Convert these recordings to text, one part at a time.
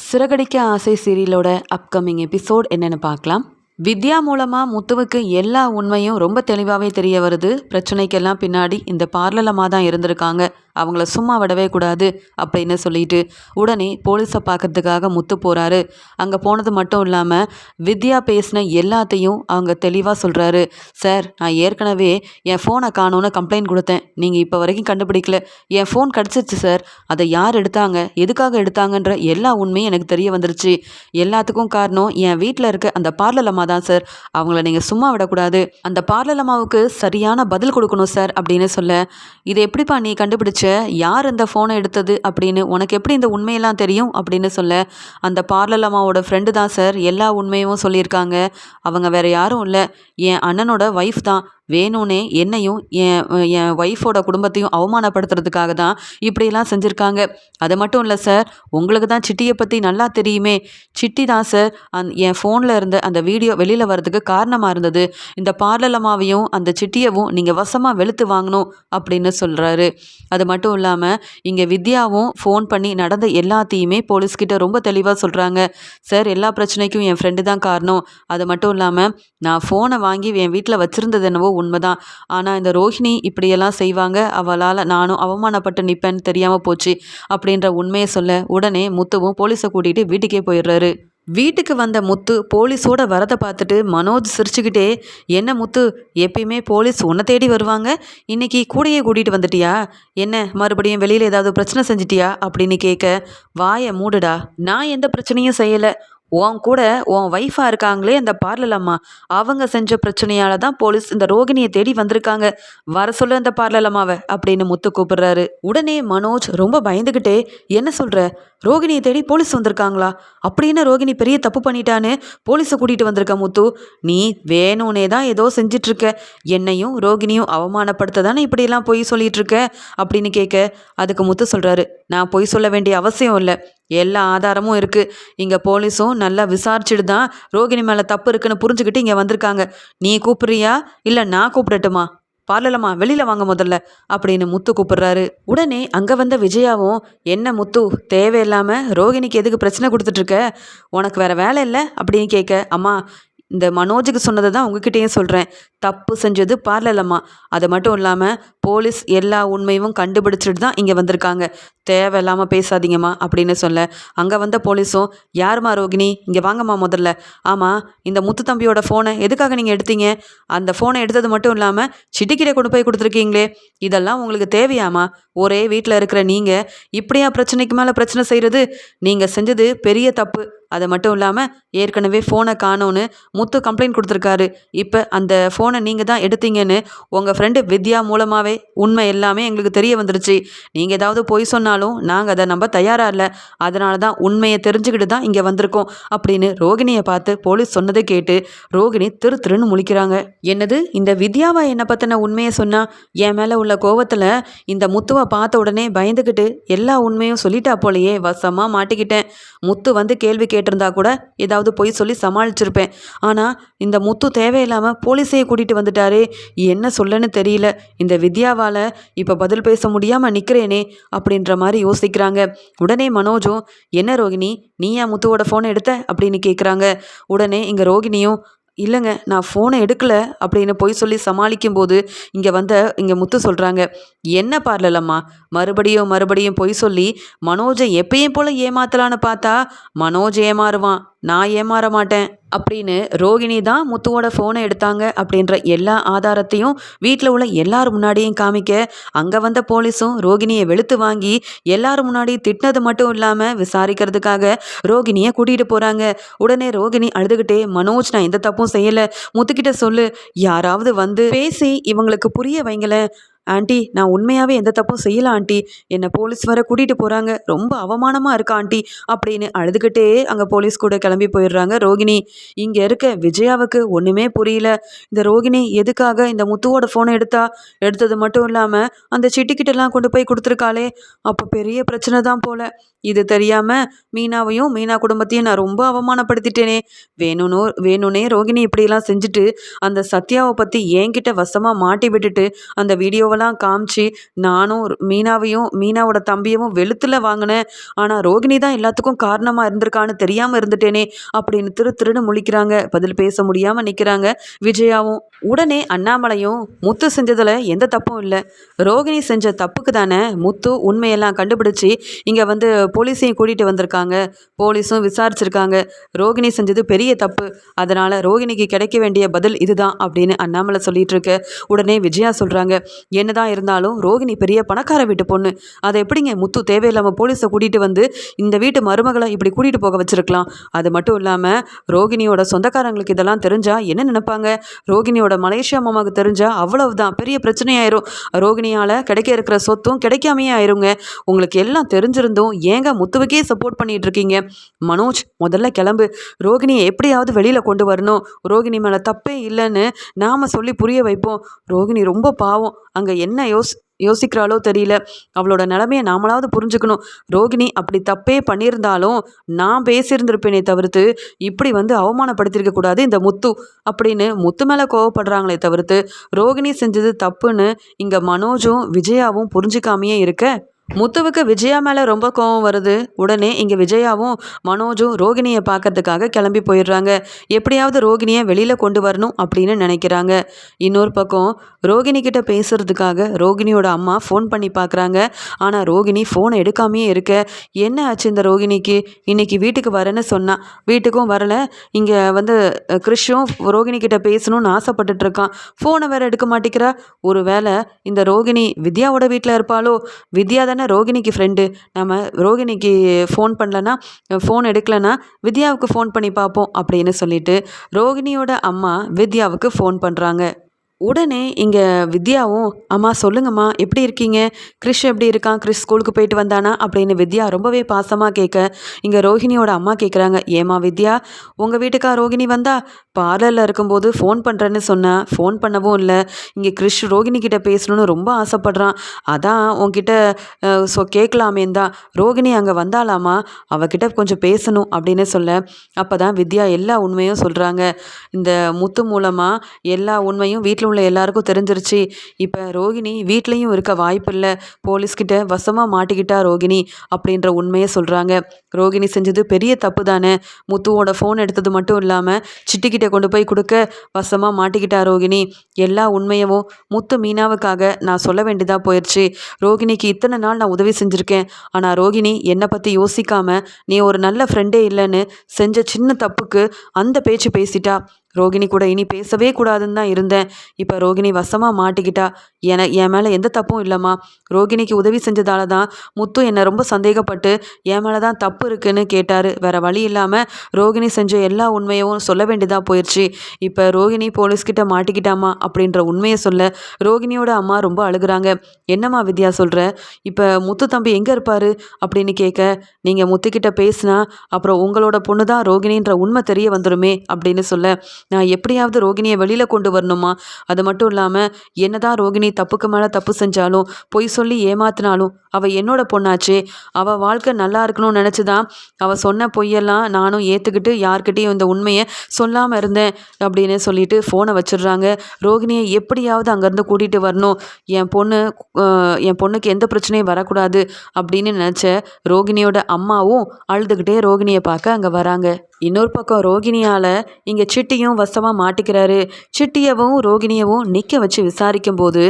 சிறகடிக்க ஆசை சீரியலோட upcoming episode என்னன்னு பார்க்கலாம். வித்யா மூலமாக முத்துவுக்கு எல்லா உண்மையும் ரொம்ப தெளிவாகவே தெரிய வருது. பிரச்சனைக்கெல்லாம் பின்னாடி இந்த பார்லலமாக தான் இருந்திருக்காங்க, அவங்கள சும்மா விடவே கூடாது அப்படின்னு சொல்லிட்டு உடனே போலீஸை பார்க்கறதுக்காக முத்து போகிறாரு. அங்கே போனது மட்டும் இல்லாமல் வித்யா பேசின எல்லாத்தையும் அவங்க தெளிவாக சொல்கிறாரு. சார், நான் ஏற்கனவே என் ஃபோனை காணோன்னு கம்ப்ளைண்ட் கொடுத்தேன், நீங்கள் இப்போ வரைக்கும் கண்டுபிடிக்கல. என் ஃபோன் கிடச்சிச்சு சார், அதை யார் எடுத்தாங்க, எதுக்காக எடுத்தாங்கன்ற எல்லா உண்மையும் எனக்கு தெரிய வந்துருச்சு. எல்லாத்துக்கும் காரணம் என் வீட்டில் இருக்க அந்த பார்லலம்மா தான் சார். அவங்கள நீங்கள் சும்மா விடக்கூடாது, அந்த பார்லலம்மாவுக்கு சரியான பதில் கொடுக்கணும் சார் அப்படின்னு சொல்ல, இதை எப்படிப்பா நீ கண்டுபிடிச்ச, யார் இந்த ஃபோனை எடுத்தது அப்படின்னு உனக்கு எப்படி இந்த உண்மையெல்லாம் தெரியும் அப்படின்னு சொல்ல, அந்த பார்லலம்மாவோட ஃப்ரெண்டு தான் சார் எல்லா உண்மையும் சொல்லியிருக்காங்க. அவங்க வேற யாரும் இல்லை, என் அண்ணனோட ஒய்ஃப் தான். வேணும்னே என்னையும் என் ஒய்ஃபோட குடும்பத்தையும் அவமானப்படுத்துறதுக்காக தான் இப்படியெல்லாம் செஞ்சுருக்காங்க. அது மட்டும் இல்லை சார், உங்களுக்கு தான் சிட்டியை பற்றி நல்லா தெரியுமே. சிட்டி தான் சார் என் ஃபோனில் இருந்த அந்த வீடியோ வெளியில் வர்றதுக்கு காரணமாக இருந்தது. இந்த பார்லலம்மாவையும் அந்த சிட்டியவும் நீங்கள் வசமாக வெளுத்து வாங்கணும் அப்படின்னு சொல்கிறாரு. அது மட்டும் இல்லாமல் இங்கே வித்யாவும் ஃபோன் பண்ணி நடந்த எல்லாத்தையுமே போலீஸ்கிட்ட ரொம்ப தெளிவாக சொல்கிறாங்க. சார், எல்லா பிரச்சனைக்கும் என் ஃப்ரெண்டு தான் காரணம். அது மட்டும் இல்லாமல் நான் ஃபோனை வாங்கி என் வீட்டில் வச்சுருந்தது என்னவோ உண்மைதான். ஆனால் இந்த ரோஹிணி இப்படியெல்லாம் செய்வாங்க, அவளால் நானும் அவமானப்பட்டு நிற்பேன்னு தெரியாமல் போச்சு அப்படின்ற உண்மையை சொல்ல, உடனே முத்துவும் போலீஸை கூட்டிகிட்டு வீட்டுக்கே போயிடுறாரு. வீட்டுக்கு வந்த முத்து போலீஸோட வரதை பார்த்துட்டு மனோஜ் சிரிச்சுக்கிட்டே, என்ன முத்து, எப்பயுமே போலீஸ் உன்னை தேடி வருவாங்க, இன்னைக்கு கூடையே கூட்டிகிட்டு வந்துட்டியா, என்ன மறுபடியும் வெளியில் ஏதாவது பிரச்சனை செஞ்சிட்டியா அப்படின்னு கேட்க, வாயை மூடுடா, நான் எந்த பிரச்சனையும் செய்யலை. உன் கூட உன் ஒய்ஃபாக இருக்காங்களே அந்த பார்லலம்மா, அவங்க செஞ்ச பிரச்சனையால தான் போலீஸ் இந்த ரோகிணியை தேடி வந்திருக்காங்க. வர சொல்லு அந்த பார்லலம்மாவை அப்படின்னு முத்து கூப்பிடுறாரு. உடனே மனோஜ் ரொம்ப பயந்துக்கிட்டே, என்ன சொல்கிற, ரோகிணியை தேடி போலீஸ் வந்திருக்காங்களா, அப்படின்னு ரோகிணி பெரிய தப்பு பண்ணிட்டான்னு போலீஸை கூட்டிகிட்டு வந்திருக்க முத்து, நீ வேணும்னே தான் ஏதோ செஞ்சிட்ருக்க, என்னையும் ரோகிணியும் அவமானப்படுத்த தானே இப்படியெல்லாம் பொய் சொல்லிட்டு இருக்க அப்படின்னு கேட்க, அதுக்கு முத்து சொல்கிறாரு, நான் பொய் சொல்ல வேண்டிய அவசியம் இல்லை, எல்லா ஆதாரமும் இருக்குது. இங்கே போலீஸும் நல்லா விசாரிச்சுட்டு தான் ரோகிணி மேலே தப்பு இருக்குன்னு புரிஞ்சுக்கிட்டு இங்கே வந்திருக்காங்க. நீ கூப்பிட்றியா இல்லை நான் கூப்பிடட்டுமா, பார்லலம்மா வெளியில் வாங்க முதல்ல அப்படின்னு முத்து கூப்பிடுறாரு. உடனே அங்கே வந்த விஜயாவும், என்ன முத்து, தேவையில்லாமல் ரோகிணிக்கு எதுக்கு பிரச்சனை கொடுத்துட்ருக்க, உனக்கு வேறு வேலை இல்லை அப்படின்னு கேட்க, அம்மா இந்த மனோஜுக்கு சொன்னதை தான் உங்ககிட்டயும் சொல்கிறேன், தப்பு செஞ்சது பார்லலம்மா. அது மட்டும் இல்லாமல் போலீஸ் எல்லா உண்மையும் கண்டுபிடிச்சிட்டு தான் இங்கே வந்திருக்காங்க, தேவையில்லாமல் பேசாதீங்கம்மா அப்படின்னு சொல்ல, அங்கே வந்த போலீஸும், யாருமா ரோகிணி, இங்கே வாங்கம்மா முதல்ல. ஆமாம், இந்த முத்து தம்பியோட ஃபோனை எதுக்காக நீங்கள் எடுத்தீங்க, அந்த ஃபோனை எடுத்தது மட்டும் இல்லாமல் சிட்டிக்கிட்ட கொண்டு போய் கொடுத்துருக்கீங்களே, இதெல்லாம் உங்களுக்கு தேவையாமா, ஒரே வீட்டில் இருக்கிற நீங்கள் இப்படியா பிரச்சனைக்கு மேலே பிரச்சனை செய்கிறது, நீங்கள் செஞ்சது பெரிய தப்பு. அது மட்டும் இல்லாமல் ஏற்கனவே ஃபோனை காணோன்னு முத்து கம்ப்ளைண்ட் கொடுத்துருக்காரு. இப்போ அந்த ஃபோனை நீங்கள் தான் எடுத்தீங்கன்னு உங்கள் ஃப்ரெண்டு வித்யா மூலமாகவே உண்மை எல்லாமே எங்களுக்கு தெரிய வந்துருச்சு. நீங்கள் ஏதாவது பொய் சொன்னாலும் நாங்கள் அதை நம்ப தயாராக இல்லை, அதனால தான் உண்மையை தெரிஞ்சுக்கிட்டு தான் இங்கே வந்திருக்கோம் அப்படின்னு ரோகிணியை பார்த்து போலீஸ் சொன்னதை கேட்டு ரோகிணி திருன்னு முழிக்கிறாங்க. என்னது, இந்த வித்யாவா என்னை பற்றின உண்மையை சொன்னால், என் மேலே உள்ள கோவத்தில் இந்த முத்துவை பார்த்த உடனே பயந்துக்கிட்டு எல்லா உண்மையும் சொல்லிட்டா போலையே, வசமாக மாட்டிக்கிட்டேன். முத்து வந்து கேள்வி கேட்டிருந்தா கூட ஏதாவது பொய் சொல்லி சமாளிச்சிருப்பேன். ஆனால் இந்த முத்து தேவையில்லாமல் போலீஸையே கூட்டிகிட்டு வந்துட்டாரே, என்ன சொல்லன்னு தெரியல, இந்த வித்யாவால் இப்போ பதில் பேச முடியாமல் நிற்கிறேனே அப்படின்ற மாதிரி யோசிக்கிறாங்க. உடனே மனோஜும், என்ன ரோகிணி, நீ ஏன் முத்துவோட ஃபோனை எடுத்த அப்படின்னு கேட்குறாங்க. உடனே இங்கே ரோகிணியும், இல்லைங்க நான் ஃபோனை எடுக்கலை அப்படின்னு பொய் சொல்லி சமாளிக்கும் போது இங்கே முத்து சொல்கிறாங்க, என்ன பார்லலம்மா, மறுபடியும் பொய் சொல்லி மனோஜை எப்பயும் போல் ஏமாத்தலான்னு பார்த்தா மனோஜ் ஏமாறுவான், நான் ஏமாற மாட்டேன் அப்படின்னு ரோகிணி தான் முத்துவோட ஃபோனை எடுத்தாங்க அப்படின்ற எல்லா ஆதாரத்தையும் வீட்டில் உள்ள எல்லாரும் முன்னாடியும் காமிக்க, அங்கே வந்த போலீஸும் ரோகிணியை வெளுத்து வாங்கி எல்லாரும் முன்னாடி திட்டினது மட்டும் இல்லாமல் விசாரிக்கிறதுக்காக ரோகிணியை கூட்டிகிட்டு போகிறாங்க. உடனே ரோகிணி அழுதுகிட்டே, மனோஜ் நான் எந்த தப்பும் செய்யலை, முத்துக்கிட்ட சொல்லு, யாராவது வந்து பேசி இவங்களுக்கு புரிய வைங்களேன், ஆண்டி நான் உண்மையாகவே எந்த தப்பும் செய்யலாம் ஆண்டி, என்னை போலீஸ் வர கூட்டிகிட்டு போகிறாங்க, ரொம்ப அவமானமாக இருக்கா ஆண்டி அப்படின்னு அழுதுகிட்டே அங்கே போலீஸ் கூட கிளம்பி போயிடுறாங்க ரோகிணி. இங்கே இருக்க விஜயாவுக்கு ஒன்றுமே புரியல, இந்த ரோகிணி எதுக்காக இந்த முத்துவோட ஃபோனை எடுத்தது மட்டும் இல்லாமல் அந்த சிட்டிக்கிட்டெல்லாம் கொண்டு போய் கொடுத்துருக்காளே, அப்போ பெரிய பிரச்சனை தான் போல. இது தெரியாமல் மீனா குடும்பத்தையும் நான் ரொம்ப அவமானப்படுத்திட்டேனே, வேணும்னே ரோகிணி இப்படியெல்லாம் செஞ்சுட்டு அந்த சத்யாவை பற்றி என்கிட்ட வசமாக மாட்டி விட்டுட்டு அந்த வீடியோவை வீடியோவெல்லாம் காமிச்சு நானும் மீனாவோட தம்பியவும் வெளுத்துல வாங்கினேன். ஆனால் ரோகிணி தான் எல்லாத்துக்கும் காரணமாக இருந்திருக்கான்னு தெரியாமல் இருந்துட்டேனே அப்படின்னு திருன்னு முழிக்கிறாங்க. பதில் பேச முடியாமல் நிற்கிறாங்க விஜயாவும். உடனே அண்ணாமலையும் முத்து செஞ்சதில் எந்த தப்பும் இல்லை, ரோகிணி செஞ்ச தப்புக்கு தானே முத்து உண்மையெல்லாம் கண்டுபிடிச்சி இங்கே வந்து போலீஸையும் கூட்டிகிட்டு வந்திருக்காங்க. போலீஸும் விசாரிச்சிருக்காங்க. ரோகிணி செஞ்சது பெரிய தப்பு, அதனால் ரோகிணிக்கு கிடைக்க வேண்டிய பதில் இதுதான் அப்படின்னு அண்ணாமலை சொல்லிட்டு இருக்க உடனே விஜயா சொல்கிறாங்க, என்னதான் இருந்தாலும் ரோகிணி பெரிய பணக்கார வீட்டு பொண்ணு, அதை எப்படிங்க முத்து தேவையில்லாமல் போலீஸை கூட்டிகிட்டு வந்து இந்த வீட்டு மருமகளை இப்படி கூட்டிகிட்டு போக வச்சிருக்கலாம். அது மட்டும் இல்லாமல் ரோகிணியோட சொந்தக்காரங்களுக்கு இதெல்லாம் தெரிஞ்சால் என்ன நினைப்பாங்க, ரோகிணியோட மலேசியா மாமாவுக்கு தெரிஞ்சா அவ்வளவுதான், பெரிய பிரச்சனையாயிரும். ரோகிணியால் கிடைக்க இருக்கிற சொத்தும் கிடைக்காமையே ஆயிருங்க. உங்களுக்கு எல்லாம் தெரிஞ்சிருந்தும் ஏங்க முத்துவுக்கே சப்போர்ட் பண்ணிட்டு இருக்கீங்க? மனோஜ், முதல்ல கிளம்பு. ரோகிணியை எப்படியாவது வெளியில் கொண்டு வரணும். ரோகிணி மேலே தப்பே இல்லைன்னு நாம் சொல்லி புரிய வைப்போம். ரோகிணி ரொம்ப பாவம், அங்கே என்ன யோசிக்கிறாளோ தெரியல. அவளோட நிலைமையை நாமளாவது புரிஞ்சுக்கணும். ரோகிணி அப்படி தப்பே பண்ணியிருந்தாலும் நான் பேசியிருந்திருப்பேனே தவிர்த்து இப்படி வந்து அவமானப்படுத்தியிருக்க கூடாது இந்த முத்து அப்படின்னு முத்து மேலே கோவப்படுறாங்களே தவிர்த்து ரோகிணி செஞ்சது தப்புன்னு இங்கே மனோஜும் விஜயாவும் புரிஞ்சுக்காமையே இருக்க முத்துவுக்கு விஜயா மேலே ரொம்ப கோவம் வருது. உடனே இங்கே விஜயாவும் மனோஜும் ரோகிணியை பார்க்கறதுக்காக கிளம்பி போயிடுறாங்க. எப்படியாவது ரோகிணியை வெளியில் கொண்டு வரணும் அப்படின்னு நினைக்கிறாங்க. இன்னொரு பக்கம் ரோகிணி கிட்ட பேசுறதுக்காக ரோகிணியோட அம்மா ஃபோன் பண்ணி பார்க்குறாங்க. ஆனால் ரோகிணி ஃபோனை எடுக்காமையே இருக்க, என்ன ஆச்சு இந்த ரோகிணிக்கு? இன்னைக்கு வீட்டுக்கு வரேன்னு சொன்னா, வீட்டுக்கும் வரலை. இங்கே வந்து கிறிஷும் ரோகிணி கிட்ட பேசணும்னு ஆசைப்பட்டுட்டு இருக்கான். ஃபோனை வேற எடுக்க மாட்டேங்கிறா. ஒரு வேளை இந்த ரோகிணி வித்யாவோட வீட்டில் இருப்பாளோ? வித்யா தானே ரோகிணிக்கு ஃப்ரெண்டு. நம்ம ரோகிணிக்கு ஃபோன் பண்ணலன்னா, ஃபோன் எடுக்கலைன்னா வித்யாவுக்கு ஃபோன் பண்ணி பார்ப்போம் அப்படின்னு சொல்லிட்டு ரோகிணியோட அம்மா வித்யாவுக்கு ஃபோன் பண்ணுறாங்க. உடனே இங்கே வித்யாவும், அம்மா சொல்லுங்கம்மா, எப்படி இருக்கீங்க? கிறிஷ் எப்படி இருக்கான்? கிறிஷ் ஸ்கூலுக்கு போயிட்டு வந்தானா அப்படின்னு வித்யா ரொம்பவே பாசமாக கேட்க இங்கே ரோஹிணியோட அம்மா கேட்குறாங்க, ஏம்மா வித்யா, உங்கள் வீட்டுக்கா ரோகிணி வந்தா? பார்லரில் இருக்கும்போது ஃபோன் பண்ணுறேன்னு சொன்னேன், ஃபோன் பண்ணவும் இல்லை. இங்கே கிறிஷ் ரோகிணி கிட்ட பேசணுன்னு ரொம்ப ஆசைப்பட்றான், அதான் உங்ககிட்ட கேட்கலாமேன் தான். ரோகிணி அங்கே வந்தாலாமா? அவகிட்ட கொஞ்சம் பேசணும் அப்படின்னு சொல்ல அப்போ தான் வித்யா எல்லா உண்மையும் சொல்கிறாங்க. இந்த முத்து மூலமாக எல்லா உண்மையும் வீட்டில் உள்ள எல்லாருக்கும் தெரிஞ்சிருச்சு. இப்போ ரோகிணி வீட்லேயும் இருக்க வாய்ப்பில்லை, போலீஸ்கிட்ட வசமாக மாட்டிக்கிட்டா ரோகிணி அப்படின்ற உண்மையை சொல்கிறாங்க. ரோகிணி செஞ்சது பெரிய தப்பு தானே. முத்துவோட ஃபோன் எடுத்தது மட்டும் இல்லாமல் சிட்டிக்கிட்ட கொண்டு போய் கொடுக்க வசமாக மாட்டிக்கிட்டா ரோகிணி. எல்லா உண்மையவும் முத்து மீனாவுக்காக நான் சொல்ல வேண்டியதாக போயிடுச்சு. ரோகிணிக்கு இத்தனை நாள் நான் உதவி செஞ்சுருக்கேன், ஆனால் ரோகிணி என்னை பற்றி யோசிக்காமல் நீ ஒரு நல்ல ஃப்ரெண்டே இல்லைன்னு செஞ்ச சின்ன தப்புக்கு அந்த பேச்சு பேசிட்டா. ரோகிணி கூட இனி பேசவே கூடாதுன்னு தான் இருந்தேன். இப்போ ரோகிணி வசமாக மாட்டிக்கிட்டா. என் மேலே எந்த தப்பும் இல்லைம்மா. ரோகிணிக்கு உதவி செஞ்சதால தான் முத்து என்னை ரொம்ப சந்தேகப்பட்டு என் மேலே தான் தப்பு இருக்குன்னு கேட்டார். வேறு வழி இல்லாமல் ரோகிணி செஞ்ச எல்லா உண்மையும் சொல்ல வேண்டியதாக போயிடுச்சு. இப்போ ரோகிணி போலீஸ்கிட்ட மாட்டிக்கிட்டாமா அப்படின்ற உண்மையை சொல்ல ரோகிணியோட அம்மா ரொம்ப அழுகுறாங்க. என்னம்மா வித்யா சொல்கிற? இப்போ முத்து தம்பி எங்கே இருப்பார் அப்படின்னு கேட்க, நீங்கள் முத்துக்கிட்ட பேசினா அப்புறம் உங்களோட பொண்ணு தான் ரோகிணின்ற உண்மை தெரிய வந்துடுமே அப்படின்னு சொல்ல, நான் எப்படியாவது ரோகிணியை வெளியில் கொண்டு வரணுமா? அது மட்டும் இல்லாமல் என்னதான் ரோகிணி தப்புக்கு மேலே தப்பு செஞ்சாலும் பொய் சொல்லி ஏமாத்தினாலும் அவள் என்னோட பொண்ணாச்சே. அவள் வாழ்க்கை நல்லா இருக்கணும்னு நினச்சி தான் அவள் சொன்ன பொய்யெல்லாம் நானும் ஏற்றுக்கிட்டு யார்கிட்டையும் இந்த உண்மையை சொல்லாமல் இருந்தேன் அப்படின்னு சொல்லிட்டு ஃபோனை வச்சிடுறாங்க. ரோகிணியை எப்படியாவது அங்கேருந்து கூட்டிகிட்டு வரணும், என் பொண்ணுக்கு எந்த பிரச்சனையும் வரக்கூடாது அப்படின்னு நினச்ச ரோகிணியோட அம்மாவும் அழுதுகிட்டே ரோகிணியை பார்க்க அங்கே வராங்க. இன்னொரு பக்கம் ரோகிணியால் இங்கே சிட்டியும் வசமாக மாட்டிக்கிறாரு. சிட்டியவும் ரோகிணியவும் நிற்க வச்சு விசாரிக்கும் போது,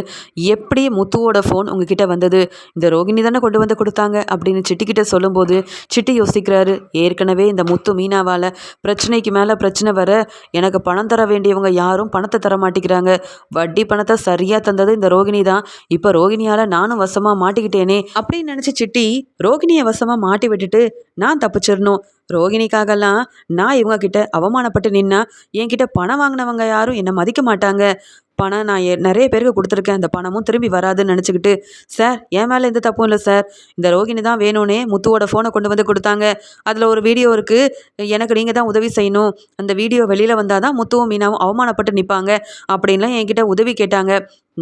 எப்படி முத்துவோட ஃபோன் உங்ககிட்ட வந்தது? இந்த ரோகிணி தானே கொண்டு வந்து கொடுத்தாங்க அப்படின்னு சிட்டிக்கிட்ட சொல்லும்போது சிட்டி யோசிக்கிறாரு. ஏற்கனவே இந்த முத்து மீனாவால் பிரச்சனைக்கு மேலே பிரச்சனை வர எனக்கு பணம் தர வேண்டியவங்க யாரும் பணத்தை தர மாட்டேங்கிறாங்க. வட்டி பணத்தை சரியாக தந்தது இந்த ரோகிணி தான். இப்போ ரோகிணியால் நானும் வசமாக மாட்டிக்கிட்டேனே அப்படின்னு நினச்சி சிட்டி ரோகிணியை வசமாக மாட்டி விட்டுட்டு நான் தப்பிச்சிடணும். ரோகிணிக்காகலாம் நான் இவங்க கிட்ட அவமானப்பட்டு நின்னா என்கிட்ட பணம் வாங்கினவங்க யாரும் என்னை மதிக்க மாட்டாங்க. பணம் நான் நிறைய பேருக்கு கொடுத்துருக்கேன், அந்த பணமும் திரும்பி வராதுன்னு நினச்சிக்கிட்டு, சார் என் மேலே எந்த தப்பும் இல்லை சார், இந்த ரோகிணி தான் வேணும்னே முத்துவோட ஃபோனை கொண்டு வந்து கொடுத்தாங்க, அதில் ஒரு வீடியோ இருக்குது, எனக்கு நீங்கள் தான் உதவி செய்யணும், அந்த வீடியோ வெளியில் வந்தால் தான் முத்துவும் மீனாவும் அவமானப்பட்டு நிற்பாங்க அப்படின்லாம் என்கிட்ட உதவி கேட்டாங்க.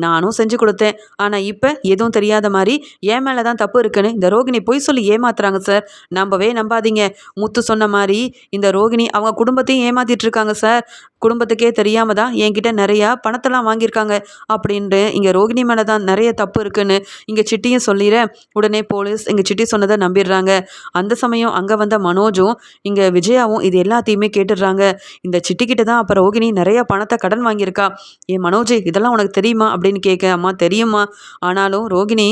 நானும் செஞ்சு கொடுத்தேன். ஆனால் இப்போ எதுவும் தெரியாத மாதிரி என் மேலே தான் தப்பு இருக்குன்னு இந்த ரோகிணி பொய் சொல்லி ஏமாத்துறாங்க சார். நம்பவே நம்பாதீங்க. முத்து சொன்ன மாதிரி இந்த ரோகிணி அவங்க குடும்பத்தையும் ஏமாத்திட்டு இருக்காங்க சார். குடும்பத்துக்கே தெரியாம தான் என்கிட்ட நிறையா பணத்தெல்லாம் வாங்கியிருக்காங்க அப்படின்ட்டு இங்கே ரோகிணி மேலே தான் நிறைய தப்பு இருக்குன்னு இங்கே சிட்டியும் சொல்லிட உடனே போலீஸ் இங்கே சிட்டி சொன்னதை நம்பிடுறாங்க. அந்த சமயம் அங்கே வந்த மனோஜும் இங்கே விஜயாவும் இது எல்லாத்தையுமே கேட்டுடுறாங்க. இந்த சிட்டிக்கிட்ட தான் அப்போ ரோகிணி நிறைய பணத்தை கடன் வாங்கியிருக்கா. மனோஜ் இதெல்லாம் உனக்கு தெரியுமா அப்படின்னு கேட்க, அம்மா தெரியுமா, ஆனாலும் ரோகிணி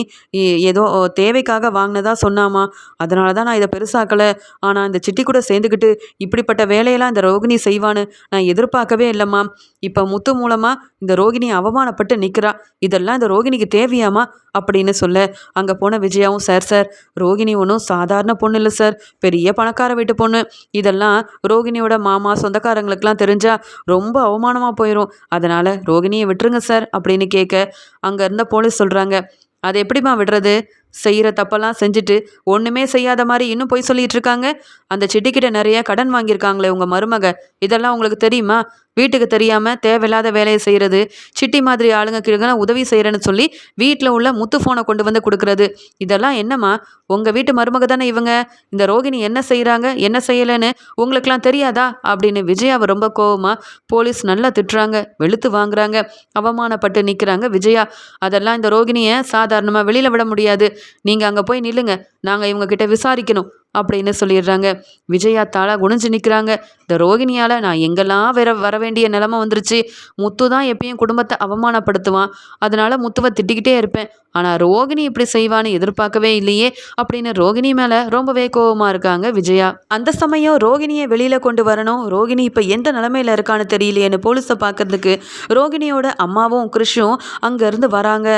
ஏதோ தேவைக்காக வாங்கினதா சொன்னாமா, அதனால தான் நான் இதை பெருசாக்கலை. ஆனால் இந்த சிட்டி கூட சேர்ந்துக்கிட்டு இப்படிப்பட்ட வேலையெல்லாம் இந்த ரோகிணி செய்வான்னு நான் எதிர்பார்க்கவே இல்லைம்மா. இப்போ முத்து மூலமாக இந்த ரோகிணி அவமானப்பட்டு நிற்கிறா. இதெல்லாம் இந்த ரோகிணிக்கு தேவையாமா அப்படின்னு சொல்ல அங்கே போன விஜயாவும், சார் ரோகிணி ஒன்றும் சாதாரண பொண்ணு இல்லை சார், பெரிய பணக்கார வீட்டு பொண்ணு. இதெல்லாம் ரோகிணியோட மாமா சொந்தக்காரங்களுக்கெல்லாம் தெரிஞ்சா ரொம்ப அவமானமாக போயிடும். அதனால் ரோகிணியை விட்டுருங்க சார் அப்படின்னு கேட்க அங்கே இருந்த போலீஸ் சொல்கிறாங்க, அது எப்படிம்மா விடுறது, செய்கிற தப்பெல்லாம் செஞ்சுட்டு ஒன்றுமே செய்யாத மாதிரி இன்னும் போய் சொல்லிகிட்டு இருக்காங்க. அந்த சிட்டிக்கிட்ட நிறைய கடன் வாங்கியிருக்காங்களே உங்கள் மருமக, இதெல்லாம் உங்களுக்கு தெரியுமா? வீட்டுக்கு தெரியாமல் தேவையில்லாத வேலையை செய்கிறது, சிட்டி மாதிரி ஆளுங்க கீழே உதவி செய்கிறேன்னு சொல்லி வீட்டில் உள்ள முத்து ஃபோனை கொண்டு வந்து கொடுக்குறது, இதெல்லாம் என்னம்மா? உங்கள் வீட்டு மருமக தானே இவங்க. இந்த ரோகிணி என்ன செய்கிறாங்க என்ன செய்யலைன்னு உங்களுக்கெல்லாம் தெரியாதா அப்படின்னு விஜயாவை ரொம்ப கோவமாக போலீஸ் நல்லா திட்டுறாங்க, வெளுத்து வாங்குறாங்க. அவமானப்பட்டு நிற்கிறாங்க விஜயா. அதெல்லாம் இந்த ரோகிணியை சாதாரணமாக வெளியில் விட முடியாது. நீங்கள் அங்கே போய் நில்லுங்க, நாங்கள் இவங்கக்கிட்ட விசாரிக்கணும் அப்படின்னு சொல்லிடுறாங்க. விஜயா தாளா குனிஞ்சு நிற்கிறாங்க. இந்த ரோகிணியால் நான் எங்கெல்லாம் வர வேண்டிய நிலமை வந்துருச்சு. முத்து தான் எப்பயும் குடும்பத்தை அவமானப்படுத்துவான், அதனால முத்துவை திட்டிக்கிட்டே இருப்பேன். ஆனால் ரோகிணி இப்படி செய்வான்னு எதிர்பார்க்கவே இல்லையே அப்படின்னு ரோகிணி மேலே ரொம்பவே கோபமாக இருக்காங்க விஜயா. அந்த சமயம் ரோகிணியை வெளியில் கொண்டு வரணும், ரோகிணி இப்போ எந்த நிலமையில இருக்கான்னு தெரியலையேன்னு போலீஸை பார்க்கறதுக்கு ரோகிணியோட அம்மாவும் கிருஷும் அங்கேருந்து வராங்க.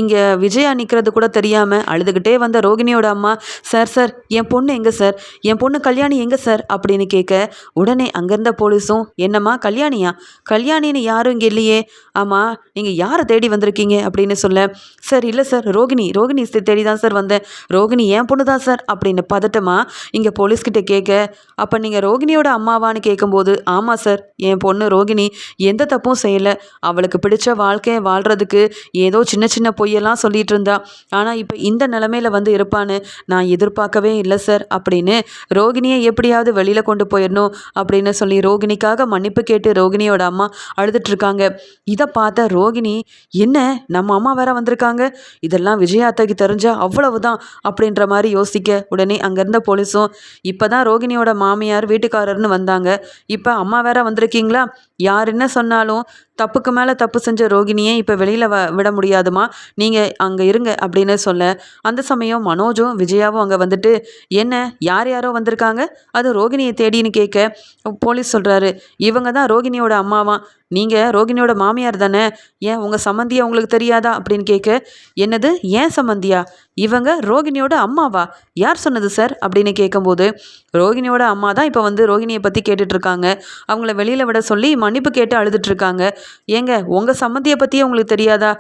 இங்கே விஜயா நிற்கிறது கூட தெரியாமல் அழுதுகிட்டே வந்த ரோகிணியோட அம்மா, சார் என் பொண்ணு எங்கே சார், என் பொண்ணு கல்யாணி எங்கே சார் அப்படின்னு கேட்க உடனே அங்கேருந்த போலீஸும், என்னம்மா கல்யாணியா, கல்யாணின்னு யாரும் இங்கே இல்லையே, ஆமாம் நீங்கள் யாரை தேடி வந்திருக்கீங்க அப்படின்னு சொல்ல, சார் இல்லை சார் ரோகிணி தேடி தான் சார் வந்தேன், ரோகிணி என் பொண்ணு தான் சார் அப்படின்னு பதட்டமா இங்கே போலீஸ்கிட்ட கேட்க, அப்போ நீங்கள் ரோகிணியோட அம்மாவான்னு கேட்கும்போது, ஆமாம் சார் என் பொண்ணு ரோகிணி எந்த தப்பும் செய்யலை, அவளுக்கு பிடிச்ச வாழ்க்கையை வாழ்கிறதுக்கு ஏதோ சின்ன சின்ன பொய்யெல்லாம் சொல்லிட்டு இருந்தா, ஆனால் இப்போ இந்த நிலமையில வந்து இருப்பான்னு நான் எதிர்பார்க்கவே இல்லை சார் அப்படின்னு ரோகிணியை எப்படியாவது வெளியில் கொண்டு போயிடணும் அப்படின்னு சொல்லி ரோகிணிக்காக மன்னிப்பு கேட்டு ரோகிணியோட அம்மா அழுதுட்ருக்காங்க. இதை பார்த்த ரோகிணி, என்ன நம்ம அம்மா வேற வந்திருக்காங்க, இதெல்லாம் விஜயா அத்தைக்கு தெரிஞ்சா அவ்வளவுதான் அப்படின்ற மாதிரி யோசிக்க உடனே அங்கேருந்த போலீஸும், இப்போ தான் ரோகிணியோட மாமியார் வீட்டுக்காரர்னு வந்தாங்க, இப்போ அம்மா வேற வந்திருக்கீங்களா, யார் என்ன சொன்னாலும் தப்புக்கு மேலே தப்பு செஞ்ச ரோகிணியை இப்போ வெளியில் விட முடியாதுமா, நீங்கள் அங்கே இருங்க அப்படின்னு சொல்ல அந்த சமயம் மனோஜும் விஜயாவும் அங்கே வந்துட்டு, என்ன யாரோ வந்திருக்காங்க, அது ரோகிணியை தேடின்னு கேட்க போலீஸ் சொல்கிறாரு, இவங்க தான் ரோகிணியோட அம்மாவா, நீங்கள் ரோகிணியோட மாமியார் தானே, ஏன் உங்கள் சம்மந்தியா உங்களுக்கு தெரியாதா அப்படின்னு கேட்க, என்னது ஏன் சம்மந்தியா, இவங்க ரோகிணியோட அம்மாவா, யார் சொன்னது சார் அப்படின்னு கேட்கும்போது, ரோகிணியோட அம்மா தான் இப்போ வந்து ரோகிணியை பற்றி கேட்டுட்ருக்காங்க, அவங்கள வெளியில் விட சொல்லி மன்னிப்பு கேட்டு அழுதுட்ருக்காங்க, ஏங்க உங்கள் சம்மந்தியை பற்றியே உங்களுக்கு தெரியாதா,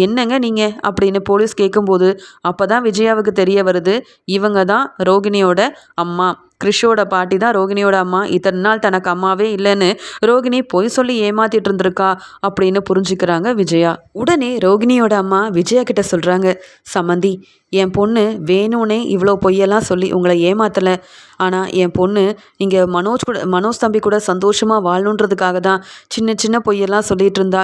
என்னங்க நீங்கள் அப்படின்னு போலீஸ் கேட்கும்போது அப்போ தான் விஜயாவுக்கு தெரிய வருது, இவங்க தான் ரோகிணியோட அம்மா, கிறிஷோட பாட்டி தான் ரோகிணியோட அம்மா, இத்தனை நாள் தனக்கு அம்மாவே இல்லைன்னு ரோகிணி பொய் சொல்லி ஏமாத்திட்டு இருந்திருக்கா அப்படின்னு புரிஞ்சுக்கிறாங்க விஜயா. உடனே ரோகிணியோட அம்மா விஜயா கிட்ட சொல்கிறாங்க, சம்மந்தி என் பொண்ணு வேணும்னே இவ்வளோ பொய்யெல்லாம் சொல்லி உங்களை ஏமாத்தலை, ஆனால் என் பொண்ணு இங்கே மனோஜ் தம்பி கூட சந்தோஷமாக வாழணுன்றதுக்காக தான் சின்ன சின்ன பொய்யெல்லாம் சொல்லிகிட்டு இருந்தா,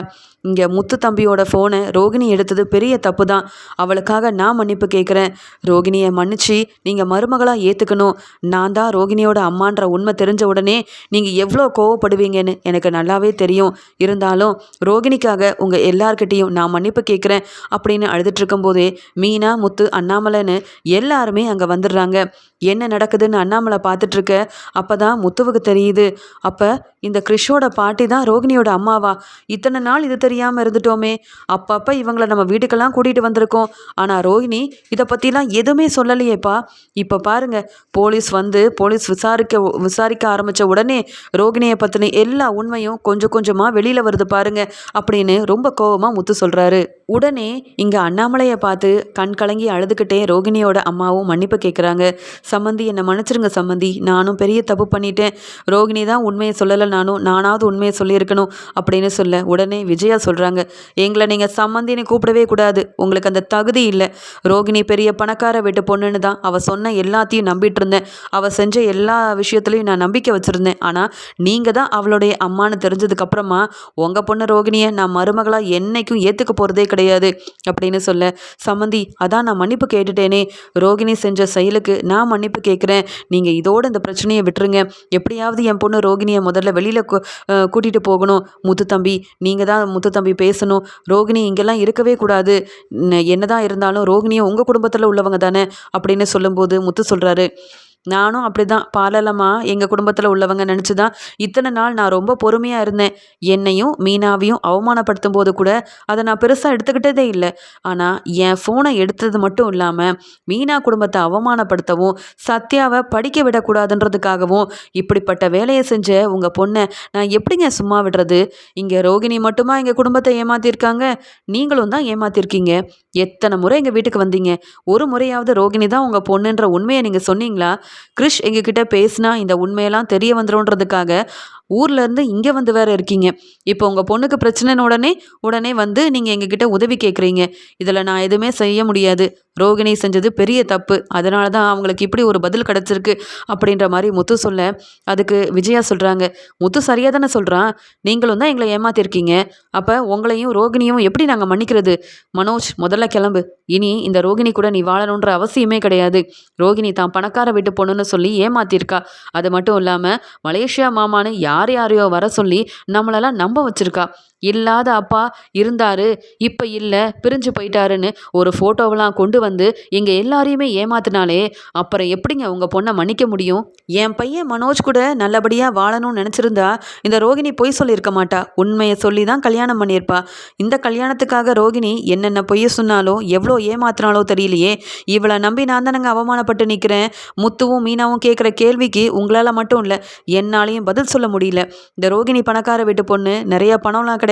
இங்கே முத்து தம்பியோட ஃபோனை ரோகிணி எடுத்தது பெரிய தப்பு தான், அவளுக்காக நான் மன்னிப்பு கேட்குறேன், ரோகிணியை மன்னிச்சு நீங்கள் மருமகளாக ஏற்றுக்கணும், நான் தான் ரோகிணியோட அம்மான்ற உண்மை தெரிஞ்ச உடனே நீங்கள் எவ்வளோ கோவப்படுவீங்கன்னு எனக்கு நல்லாவே தெரியும், இருந்தாலும் ரோகிணிக்காக உங்கள் எல்லார்கிட்டையும் நான் மன்னிப்பு கேட்குறேன் அப்படின்னு அழுதுட்டு இருக்கும்போதே மீனா, முத்து, அண்ணாமலைன்னு எல்லாருமே அங்கே வந்துடுறாங்க. என்ன நடக்குதுன்னு அண்ணாமலை பார்த்துட்ருக்க அப்போ தான் முத்துவுக்கு தெரியுது, அப்போ இந்த கிறிஷோட பாட்டி தான் ரோகிணியோட அம்மாவா, இத்தனை நாள் இது தெரியாமல் இருந்துட்டோமே, அப்பப்போ இவங்கள நம்ம வீட்டுக்கெல்லாம் கூட்டிகிட்டு வந்திருக்கோம், ஆனால் ரோகிணி இதை பற்றிலாம் எதுவுமே சொல்லலையேப்பா, இப்போ பாருங்கள் போலீஸ் விசாரிக்க ஆரம்பித்த உடனே ரோகிணியை பற்றின எல்லா உண்மையும் கொஞ்சம் கொஞ்சமாக வெளியில் வருது பாருங்க அப்படின்னு ரொம்ப கோபமாக முத்து சொல்கிறாரு. உடனே இங்கே அண்ணாமலையை பார்த்து கண் கலங்கி அழுது அழுதுகிட்டே ரோகிணியோட அம்மாவும் மன்னிப்பு கேட்குறாங்க. சம்மந்தி என்னை மன்னிச்சிருங்க சம்மந்தி, நானும் பெரிய தப்பு பண்ணிட்டேன். ரோகிணி தான் உண்மையை சொல்லலை, நானாவது உண்மையை சொல்லியிருக்கணும் அப்படின்னு சொல்ல உடனே விஜயா சொல்கிறாங்க, எங்களை நீங்கள் சம்மந்தின்னு கூப்பிடவே கூடாது, உங்களுக்கு அந்த தகுதி இல்லை. ரோகிணி பெரிய பணக்கார வீட்டு பொண்ணுன்னு தான் அவள் சொன்ன எல்லாத்தையும் நம்பிட்டு இருந்தேன். அவள் செஞ்ச எல்லா விஷயத்துலையும் நான் நம்பிக்கை வச்சுருந்தேன். ஆனால் நீங்கள் தான் அவளுடைய அம்மானு தெரிஞ்சதுக்கப்புறமா உங்கள் பொண்ணு ரோகிணியை நான் மருமகளாக என்னைக்கும் ஏற்றுக்க போகிறதே கிடையாது அப்படின்னு சொல்ல, சம்மந்தி அதான் நான் மன்னிப்பு கேட்டுட்டேனே, ரோகிணி செஞ்ச செயலுக்கு நான் மன்னிப்பு கேட்குறேன். நீங்கள் இதோட இந்த பிரச்சனையை விட்டுருங்க. எப்படியாவது என் பொண்ணு ரோகிணியை முதல்ல வெளியில் கூட்டிகிட்டு போகணும். முத்து தம்பி நீங்கள் தான் முத்து தம்பி பேசணும். ரோகிணி இங்கெல்லாம் இருக்கவே கூடாது. என்னதான் இருந்தாலும் ரோகிணியை உங்கள் குடும்பத்தில் உள்ளவங்க தானே அப்படின்னு சொல்லும்போது முத்து சொல்கிறாரு, நானும் அப்படி தான் பாலலமாக எங்கள் குடும்பத்தில் உள்ளவங்க நினச்சி தான் இத்தனை நாள் நான் ரொம்ப பொறுமையாக இருந்தேன். என்னையும் மீனாவையும் அவமானப்படுத்தும் போது கூட அதை நான் பெருசாக எடுத்துக்கிட்டதே இல்லை. ஆனால் என் ஃபோனை எடுத்தது மட்டும் இல்லாமல் மீனா குடும்பத்தை அவமானப்படுத்தவும் சத்யாவை படிக்க விடக்கூடாதுன்றதுக்காகவும் இப்படிப்பட்ட வேலையை செஞ்ச உங்கள் பொண்ணை நான் எப்படிங்க சும்மா விடுறது? இங்கே ரோகிணி மட்டுமா எங்கள் குடும்பத்தை ஏமாற்றிருக்காங்க, நீங்களும் தான் ஏமாற்றிருக்கீங்க. எத்தனை முறை எங்கள் வீட்டுக்கு வந்தீங்க? ஒரு முறையாவது ரோகிணி தான் உங்கள் பொண்ணுன்ற உண்மையை நீங்கள் சொன்னீங்களா? கிறிஷ் எங்ககிட்ட பேசினா இந்த உண்மையெல்லாம் தெரிய வந்துடும்ன்றதுக்காக ஊர்லேருந்து இங்கே வந்து வேறு இருக்கீங்க. இப்போ உங்கள் பொண்ணுக்கு பிரச்சனைன்னு உடனே வந்து நீங்கள் எங்ககிட்ட உதவி கேட்குறீங்க. இதில் நான் எதுவுமே செய்ய முடியாது. ரோகிணி செஞ்சது பெரிய தப்பு, அதனால தான் அவங்களுக்கு இப்படி ஒரு பதில் கிடச்சிருக்கு அப்படின்ற மாதிரி முத்து சொல்ல, அதுக்கு விஜயா சொல்கிறாங்க, முத்து சரியாக தானே சொல்கிறான், நீங்களும் தான் எங்களை ஏமாத்திருக்கீங்க. அப்போ உங்களையும் ரோகிணியும் எப்படி நாங்கள் மன்னிக்கிறது? மனோஜ் முதல்ல கிளம்பு. இனி இந்த ரோகிணி கூட நீ வாழணுன்ற அவசியமே கிடையாது. ரோகிணி தான் பணக்கார வீட்டு பொண்ணுன்னு சொல்லி ஏமாத்திருக்கா. அது மட்டும் இல்லாமல் மலேசியா மாமான்னு யாரையோ வர சொல்லி நம்மளெல்லாம் நம்ப வச்சிருக்கா. இல்லாத அப்பா இருந்தாரு, இப்போ இல்லை, பிரிஞ்சு போயிட்டாருன்னு ஒரு ஃபோட்டோவெல்லாம் கொண்டு வந்து எங்கள் எல்லாரையுமே ஏமாத்தினாலே அப்புறம் எப்படிங்க உங்கள் பொண்ணை மன்னிக்க முடியும்? என் பையன் மனோஜ் கூட நல்லபடியாக வாழணும்னு நினச்சிருந்தா இந்த ரோகிணி பொய் சொல்லியிருக்க மாட்டா. உண்மையை சொல்லி தான் கல்யாணம் பண்ணியிருப்பா. இந்த கல்யாணத்துக்காக ரோகிணி என்னென்ன பொய்ய சொன்னாலோ எவ்வளோ ஏமாத்தினாலோ தெரியலையே. இவளை நம்பி நான் தானங்க அவமானப்பட்டு நிற்கிறேன். முத்துவும் மீனாவும் கேட்குற கேள்விக்கு உங்களால் மட்டும் இல்லை என்னாலையும் பதில் சொல்ல முடியல. இந்த ரோகிணி பணக்கார வீட்டு பொண்ணு, நிறைய பணம்லாம் கிடைக்கும்,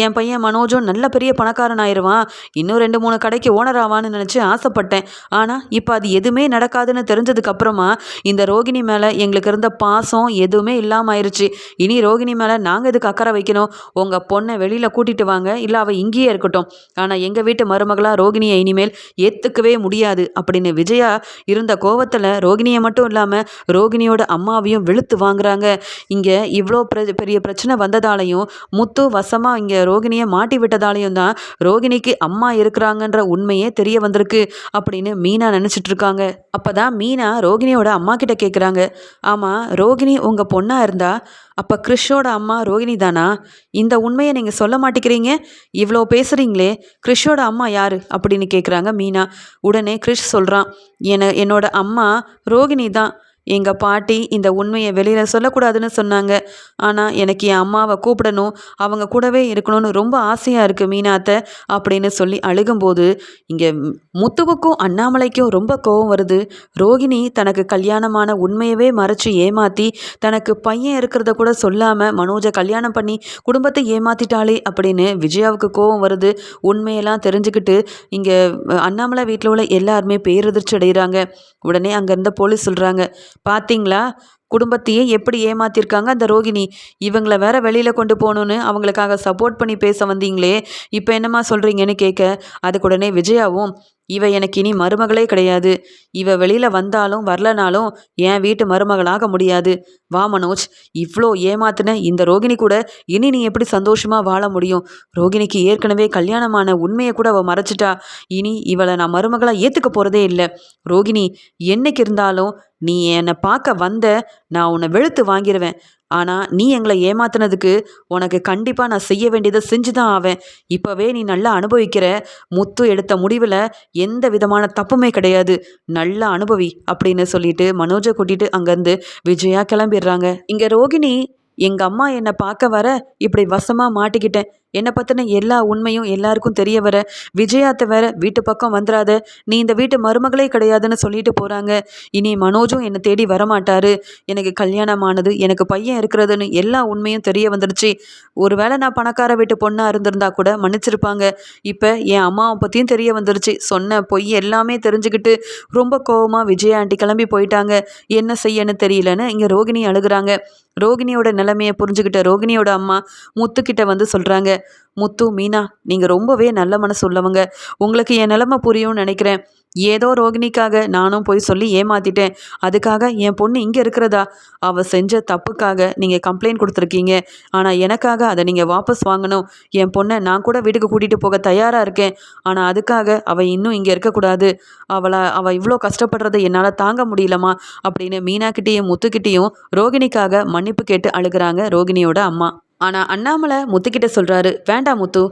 என் பையன் மனோஜும் நல்ல பெரிய பணக்காரன் ஆயிடுவான், இன்னும் 2-3 கடைக்கு ஓனர் ஆவான்னு நினச்சி ஆசைப்பட்டேன். ஆனால் இப்போ அது எதுவுமே நடக்காதுன்னு தெரிஞ்சதுக்கு அப்புறமா இந்த ரோகிணி மேலே எங்களுக்கு இருந்த பாசம் எதுவுமே இல்லாமல் ஆயிடுச்சு. இனி ரோகிணி மேலே நாங்கள் எதுக்கு அக்கறை வைக்கணும்? உங்கள் பொண்ணை வெளியில் கூட்டிகிட்டு வாங்க, இல்லை அவள் இங்கேயே இருக்கட்டும். ஆனால் எங்கள் வீட்டு மருமகளாக ரோகிணியை இனிமேல் ஏற்றுக்கவே முடியாது அப்படின்னு விஜயா இருந்த கோவத்தில் ரோகிணியை மட்டும் இல்லாமல் ரோகிணியோட அம்மாவையும் வெளுத்து வாங்குறாங்க. இங்கே இவ்வளோ பெரிய பிரச்சனை வந்ததாலையும் முத்து வசமாக இங்கே ரோகிணியை மாட்டி விட்டதாலையும் தான் ரோகிணிக்கு அம்மா இருக்கிறாங்கன்ற உண்மையே தெரிய வந்திருக்கு அப்படின்னு மீனா நினச்சிட்டு இருக்காங்க. அப்போ தான் மீனா ரோகிணியோட அம்மா கிட்ட கேட்குறாங்க, ஆமாம் ரோகிணி உங்கள் பொண்ணாக இருந்தா அப்போ கிறிஷோட அம்மா ரோகிணி தானா? இந்த உண்மையை நீங்கள் சொல்ல மாட்டேங்கிறீங்க, இவ்வளோ பேசுகிறீங்களே, கிறிஷோட அம்மா யார் அப்படின்னு கேட்குறாங்க மீனா. உடனே கிறிஷ் சொல்கிறான், என்னோட அம்மா ரோகிணி தான். எங்கள் பாட்டி இந்த உண்மையை வெளியில் சொல்லக்கூடாதுன்னு சொன்னாங்க. ஆனால் எனக்கு என் அம்மாவை கூப்பிடணும், அவங்க கூடவே இருக்கணும்னு ரொம்ப ஆசையாக இருக்குது மீனாத்தை அப்படின்னு சொல்லி அழுகும்போது இங்கே முத்துவுக்கும் அண்ணாமலைக்கும் ரொம்ப கோபம் வருது. ரோகிணி தனக்கு கல்யாணமான உண்மையவே மறைச்சி ஏமாற்றி தனக்கு பையன் இருக்கிறத கூட சொல்லாமல் மனோஜை கல்யாணம் பண்ணி குடும்பத்தை ஏமாற்றிட்டாளே அப்படின்னு விஜயாவுக்கு கோபம் வருது. உண்மையெல்லாம் தெரிஞ்சுக்கிட்டு இங்கே அண்ணாமலை வீட்டில் உள்ள எல்லாருமே பேரதிர்ச்சி அடைகிறாங்க. உடனே அங்கேருந்த போலீஸ் சொல்கிறாங்க, பார்த்தீங்களா குடும்பத்தையே எப்படி ஏமாத்திருக்காங்க அந்த ரோகிணி, இவங்கள வேற வெளியில் கொண்டு போகணுன்னு அவங்களுக்காக சப்போர்ட் பண்ணி பேச வந்தீங்களே, இப்போ என்னம்மா சொல்கிறீங்கன்னு கேட்க, அதுக்கு உடனே விஜயாவும், இவ எனக்கு இனி மருமகளே கிடையாது, இவ வெளியில் வந்தாலும் வரலனாலும் என் வீட்டு மருமகளாக முடியாது. வா மனோஜ், இவ்வளோ ஏமாத்தின இந்த ரோகிணி கூட இனி நீ எப்படி சந்தோஷமாக வாழ முடியும்? ரோகிணிக்கு ஏற்கனவே கல்யாணமான உண்மையை கூட அவள் மறைச்சிட்டா. இனி இவளை நான் மருமகளாக ஏற்றுக்க போகிறதே இல்லை. ரோகிணி, என்னைக்கு இருந்தாலும் நீ என்னை பார்க்க வந்த, நான் உன்னை வெளுத்து வாங்கிடுவேன். ஆனால் நீ எங்களை ஏமாத்தினதுக்கு உனக்கு கண்டிப்பாக நான் செய்ய வேண்டியதை செஞ்சு தான் ஆவேன். இப்போவே நீ நல்லா அனுபவிக்கிற. முத்து எடுத்த முடிவில் எந்த விதமான தப்புமே கிடையாது, நல்லா அனுபவி அப்படின்னு சொல்லிட்டு மனோஜை கூட்டிகிட்டு அங்கேருந்து விஜயா கிளம்பிடுறாங்க. இங்கே ரோகிணி, எங்கள் அம்மா என்னை பார்க்க வர இப்படி வசமாக மாட்டிக்கிட்டேன், என்னை பற்றின எல்லா உண்மையும் எல்லாருக்கும் தெரிய வர விஜயாத்தை வேற வீட்டு பக்கம் வந்துடாத, நீ இந்த வீட்டு மருமகளே கிடையாதுன்னு சொல்லிட்டு போகிறாங்க. இனி மனோஜும் என்னை தேடி வரமாட்டாரு. எனக்கு கல்யாணமானது, எனக்கு பையன் இருக்கிறதுன்னு எல்லா உண்மையும் தெரிய வந்துடுச்சு. ஒருவேளை நான் பணக்கார வீட்டு பொண்ணாக இருந்திருந்தா கூட மன்னிச்சிருப்பாங்க. இப்போ என் அம்மாவை பற்றியும் தெரிய வந்துடுச்சு. சொன்ன பொய் எல்லாமே தெரிஞ்சுக்கிட்டு ரொம்ப கோவமாக விஜயா ஆண்டி கிளம்பி போயிட்டாங்க. என்ன செய்யன்னு தெரியலன்னு இங்கே ரோகிணி அழுகுறாங்க. ரோகிணியோட நிலைமையை புரிஞ்சுக்கிட்ட ரோகிணியோட அம்மா முத்துக்கிட்ட வந்து சொல்கிறாங்க, முத்து, மீனா, நீங்கள் ரொம்பவே நல்ல மனசு உள்ளவங்க. உங்களுக்கு என் நிலைமை புரியும்னு நினைக்கிறேன். ஏதோ ரோகிணிக்காக நானும் போய் சொல்லி ஏமாத்திட்டேன். அதுக்காக என் பொண்ணு இங்கே இருக்கிறதா? அவள் செஞ்ச தப்புக்காக நீங்கள் கம்ப்ளைண்ட் கொடுத்துருக்கீங்க. ஆனால் எனக்காக அதை நீங்கள் வாபஸ் வாங்கணும். என் பொண்ணை நான் கூட வீட்டுக்கு கூட்டிகிட்டு போக தயாராக இருக்கேன். ஆனால் அதுக்காக அவள் இன்னும் இங்கே இருக்கக்கூடாது. அவள் இவ்வளோ கஷ்டப்படுறதை என்னால் தாங்க முடியலம்மா அப்படின்னு மீனாக்கிட்டேயும் முத்துக்கிட்டேயும் ரோகிணிக்காக மன்னிப்பு கேட்டு அழுகிறாங்க ரோகிணியோட அம்மா. ஆனால் அண்ணாமலை முத்துக்கிட்ட சொல்கிறாரு, வேண்டாம் முத்து,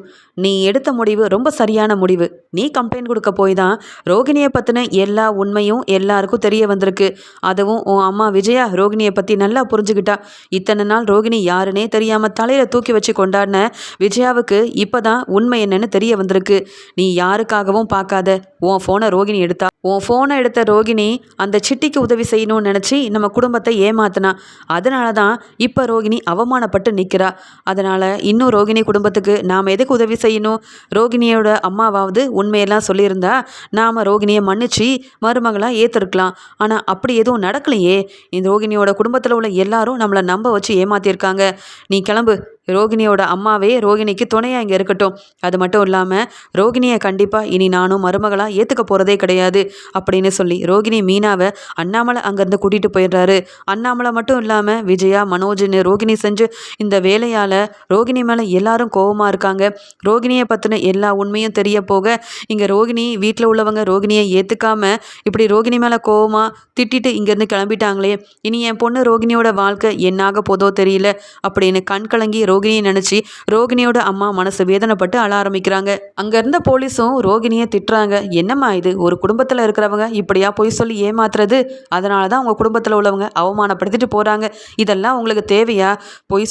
நீ எடுத்த முடிவு ரொம்ப சரியான முடிவு. நீ கம்ப்ளைண்ட் கொடுக்க போய் தான் ரோகிணியை பற்றின எல்லா உண்மையும் எல்லாருக்கும் தெரிய வந்திருக்கு. அதுவும் உன் அம்மா விஜயா ரோகிணியை பற்றி நல்லா புரிஞ்சுக்கிட்டா. இத்தனை நாள் ரோகிணி யாருன்னே தெரியாமல் தலையில் தூக்கி வச்சு கொண்டாடின விஜயாவுக்கு இப்போ தான் உண்மை என்னன்னு தெரிய வந்திருக்கு. நீ யாருக்காகவும் பார்க்காத, உன் ஃபோனை ரோகிணி எடுத்தா. உன் ஃபோனை எடுத்த ரோகிணி அந்த சிட்டிக்கு உதவி செய்யணும்னு நினச்சி நம்ம குடும்பத்தை ஏமாத்தினா. அதனால தான் இப்போ ரோகிணி அவமானப்பட்டு நிற்கிறா. அதனால் இன்னும் ரோகிணி குடும்பத்துக்கு நாம் எதுக்கு உதவி செய்யணும்? ரோகிணியோட அம்மாவாவது உண்மையெல்லாம் சொல்லியிருந்தா நாம் ரோகிணியை மன்னிச்சு மருமகளாக ஏற்றிருக்கலாம். ஆனால் அப்படி எதுவும் நடக்கலையே. இந்த ரோகிணியோட குடும்பத்தில் உள்ள எல்லாரும் நம்மளை நம்ப வச்சு ஏமாற்றியிருக்காங்க. நீ கிளம்பு. ரோகிணியோட அம்மாவே ரோகிணிக்கு துணையாக இங்கே இருக்கட்டும். அது மட்டும் இல்லாமல் ரோகிணியை கண்டிப்பாக இனி நானும் மருமகளாக ஏற்றுக்க போகிறதே கிடையாது அப்படின்னு சொல்லி ரோகிணி மீனாவை அண்ணாமலை அங்கேருந்து கூட்டிகிட்டு போயிடுறாரு. அண்ணாமலை மட்டும் இல்லாமல் விஜயா, மனோஜ்னு ரோகிணி செஞ்சு இந்த வேலையால் ரோகிணி மேலே எல்லாரும் கோபமாக இருக்காங்க. ரோகிணியை பற்றின எல்லா உண்மையும் தெரிய போக இங்கே ரோகிணி வீட்டில் உள்ளவங்க ரோகிணியை ஏற்றுக்காம இப்படி ரோகிணி மேலே கோபமாக திட்டிட்டு இங்கேருந்து கிளம்பிட்டாங்களே, இனி என் பொண்ணு ரோகிணியோட வாழ்க்கை என்னாக போதோ தெரியல அப்படின்னு கண் கலங்கி ரோகிணியை நினச்சி ரோகிணியோட அம்மா மனசு வேதனைப்பட்டு அழ ஆரம்பிக்கிறாங்க. அங்கே இருந்த போலீஸும் ரோகிணியை திட்டுறாங்க. என்னம்மா இது, ஒரு குடும்பத்தில் இருக்கிறவங்க இப்படியா பொய் சொல்லி ஏமாத்துறது? அதனால தான் உங்கள் குடும்பத்தில் உள்ளவங்க அவமானப்படுத்திட்டு போகிறாங்க. இதெல்லாம் உங்களுக்கு தேவையா? பொய்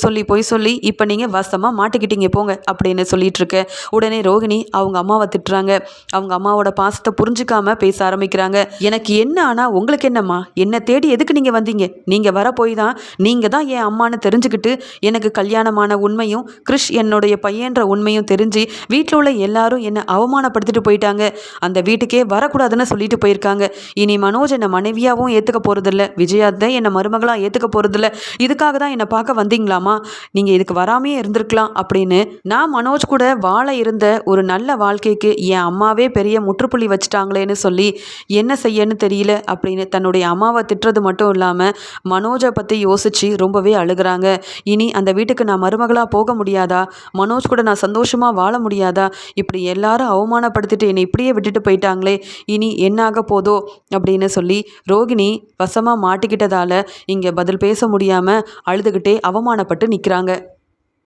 சொல்லி இப்போ நீங்கள் வசமாக மாட்டிக்கிட்டீங்க போங்க அப்படின்னு சொல்லிட்டு இருக்க உடனே ரோகிணி அவங்க அம்மாவை திட்டுறாங்க. அவங்க அம்மாவோட பாசத்தை புரிஞ்சுக்காம பேச ஆரம்பிக்கிறாங்க. எனக்கு என்ன, ஆனால் உங்களுக்கு என்னம்மா? என்னை தேடி எதுக்கு நீங்கள் வந்தீங்க? நீங்கள் வர போய் தான் நீங்கள் தான் என் அம்மானு தெரிஞ்சுக்கிட்டு எனக்கு கல்யாணமான உண்மையும் கிறிஷ் என்னுடைய பையன்ற உண்மையும் தெரிஞ்சு வீட்டில் உள்ள எல்லாரும் என்னை அவமானப்படுத்திட்டு போயிட்டாங்க. அந்த வீட்டுக்கே வரக்கூடாதுன்னு சொல்லிட்டு போயிருக்காங்க. இனி மனோஜ் என்னை மனைவியாகவும் ஏற்றுக்க போகிறதில்ல, விஜயா தான் என்னை மருமகளாக ஏற்றுக்க போகிறதில்ல. இதுக்காக தான் என்னை பார்க்க வந்தீங்களாமா? நீங்கள் இதுக்கு வராமையே இருந்திருக்கலாம் அப்படின்னு நான் மனோஜ் கூட வாழ இருந்த ஒரு நல்ல வாழ்க்கைக்கு என் அம்மாவே பெரிய முற்றுப்புள்ளி வச்சுட்டாங்களேன்னு சொல்லி என்ன செய்யன்னு தெரியல அப்படின்னு தன்னுடைய அம்மாவை திட்டுறது மட்டும் இல்லாமல் மனோஜை பற்றி யோசித்து ரொம்பவே அழுகிறாங்க. இனி அந்த வீட்டுக்கு நான் மருமகளாக போக முடியாதா? மனோஜ் கூட நான் சந்தோஷமாக வாழ முடியாதா? இப்படி எல்லாரும் அவமானப்படுத்திட்டு என்னை இப்படியே விட்டுட்டு போயிட்டாங்களே, இனி என்னாக போதோ அப்படின்னு சொல்லி ரோகிணி வசமாக மாட்டிக்கிட்டதால் இங்கே பதில் பேச முடியாமல் அழுதுகிட்டே அவமானப்பட்டு நிற்கிறாங்க.